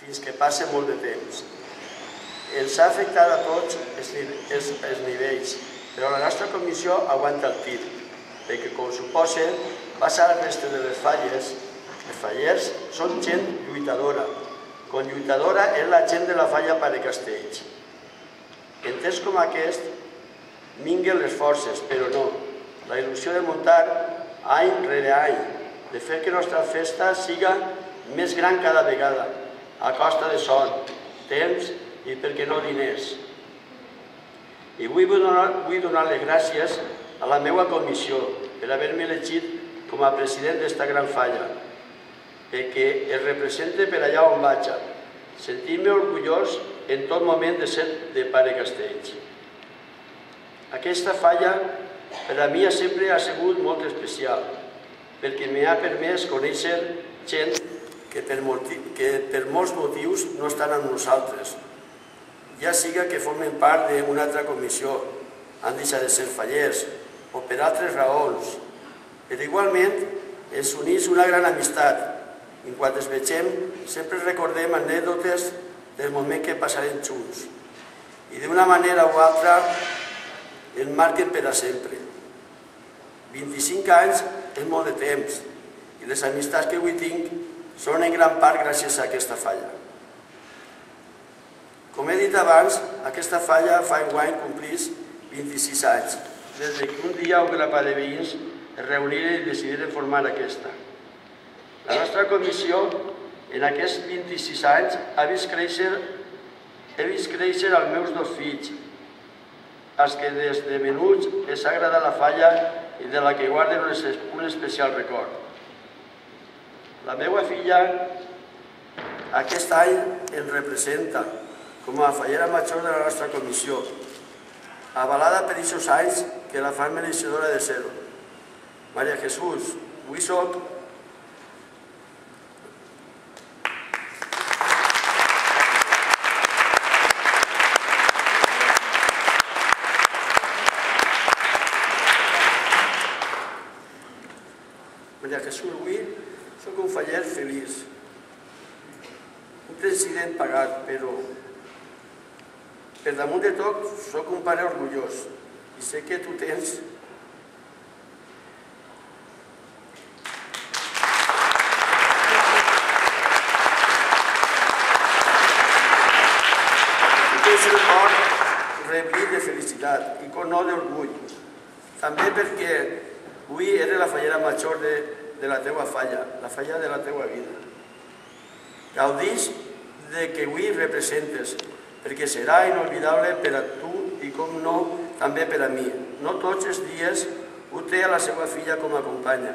fins que passe molt de temps. Ens ha afectat a tots els nivells, però la nostra comissió aguanta el tir, perquè, com suposa, passa a la resta de les falles. Els fallers són gent lluitadora. Com lluitadora és la gent de la falla Pare Castells. En temps com aquest, minguen les forces, però no. La il·lusió de muntar any rere any, de fer que la nostra festa siga més gran cada vegada, a costa de son, temps i, per què no, diners. I vull donar les gràcies a la meva comissió per haver-me elegit com a president d'esta gran falla, perquè es representa per allà on vaig, sentir-me orgullós en tot moment de ser de Pare Castells. Aquesta falla per a mi sempre ha sigut molt especial, perquè m'ha permès conèixer gent que per molts motius no estan amb nosaltres, ja siga que formen part d'una altra comissió, han deixat de ser fallers, o per altres raons. Però igualment ens uneix una gran amistat, i quan ens vegem sempre recordem anècdotes del moment que passarem junts, i d'una manera o altra ens marquen per a sempre. 25 anys és molt de temps, i les amistats que avui tinc són en gran part gràcies a aquesta falla. Com he dit abans, aquesta falla fa enguany complís 26 anys, des que un dia un grapat de veïns es reuniren i decidiren formar aquesta. La nostra comissió, en aquests 26 anys, he vist créixer els meus dos fills, als que des de menuts els ha agradat la falla i de la que guarden un especial record. La meva filla aquest any ens representa com a fallera major de la nostra comissió, avalada per aquests anys que la fan mereixedora de ser-ho. Maria Jesús, avui soc un faller feliç, un president pagat, però per damunt de tot soc un pare orgullós i sé que tu tens el cor reblit de felicitat i com no d'orgull. També perquè avui era la fallera major de la teua falla, la falla de la teua vida. Gaudix que avui representes, perquè serà inolvidable per a tu i, com no, també per a mi. No tots els dies ho té a la seva filla com a companya,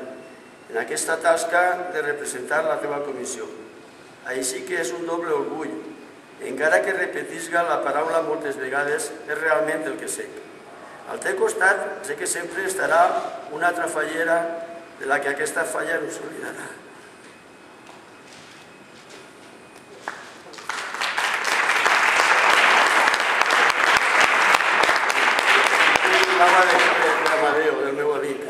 en aquesta tasca de representar la teva comissió. Així que és un doble orgull. Encara que repetisca la paraula moltes vegades, és realment el que sé. Al teu costat sé que sempre estarà una altra fallera de la que aquesta falla no s'oblidarà. Amadeu, del meu amic.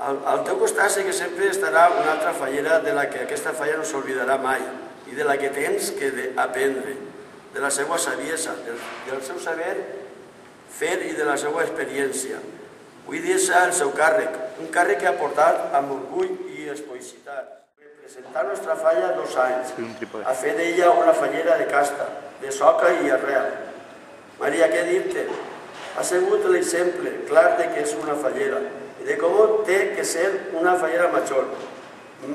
Al teu costat sé que sempre estarà una altra fallera de la que aquesta falla no s'oblidarà mai i de la que tens que aprendre, de la seva saviesa, del seu saber fer i de la seva experiència. Vull deixar el seu càrrec, un càrrec que ha portat amb orgull i espoïcitat. Representar la nostra falla 2 anys, a fer d'ella una fallera de casta, de soca i arrel. Maria, què dir-te? Ha sigut l'exemple clar de que és una fallera i de com té que ser una fallera major.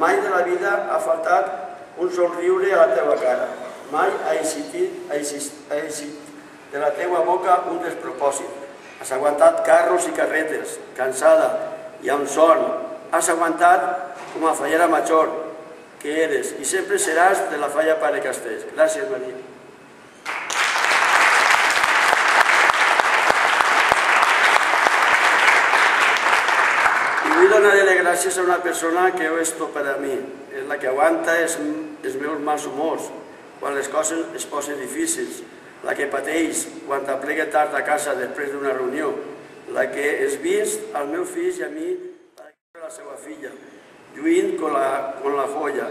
Mai de la vida ha faltat un somriure a la teva cara. Mai ha eixit de la teua boca un despropòsit. Has aguantat carros i carretes, cansada i amb son. Has aguantat com a fallera major que eres i sempre seràs de la falla Pare Castells. Gràcies, Maria. I vull donar-li les gràcies a una persona que és tot per a mi. És la que aguanta els meus mals humors quan les coses es posen difícils, la que pateix quan t'aplega tard a casa després d'una reunió, la que es vist als meus fills i a mi per la seva filla, lluint con la joia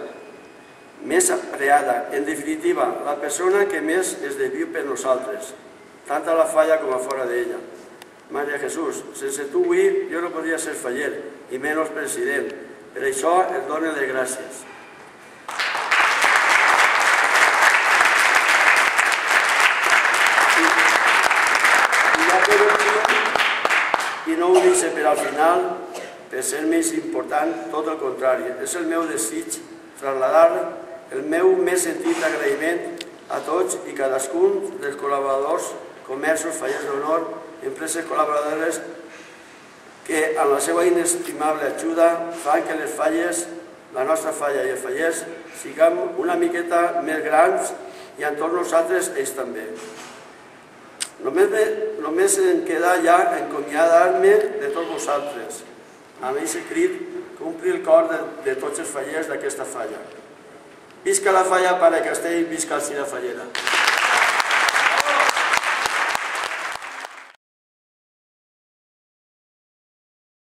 més apreada. En definitiva, la persona que més es deviu per nosaltres, tant a la falla com a fora d'ella. Maria Jesús, sense tu avui jo no podria ser faller, i menys president. Per això et dono les gràcies. I no ho deixo per al final, per ser més important, tot el contrari. És el meu desig traslladar el meu més sentit agraïment a tots i cadascun dels col·laboradors, comerços, fallers d'honor, empreses col·laboradores que amb la seva inestimable ajuda fan que les falles, la nostra falla i els fallers, siguem una miqueta més grans i amb tots nosaltres ells també. Només em queda ja encomiadar-me de tots vosaltres, amb aquest crit que ompli el cor de tots els fallers d'aquesta falla. Visca la falla, Pare Castell, visca el Cira Fallera.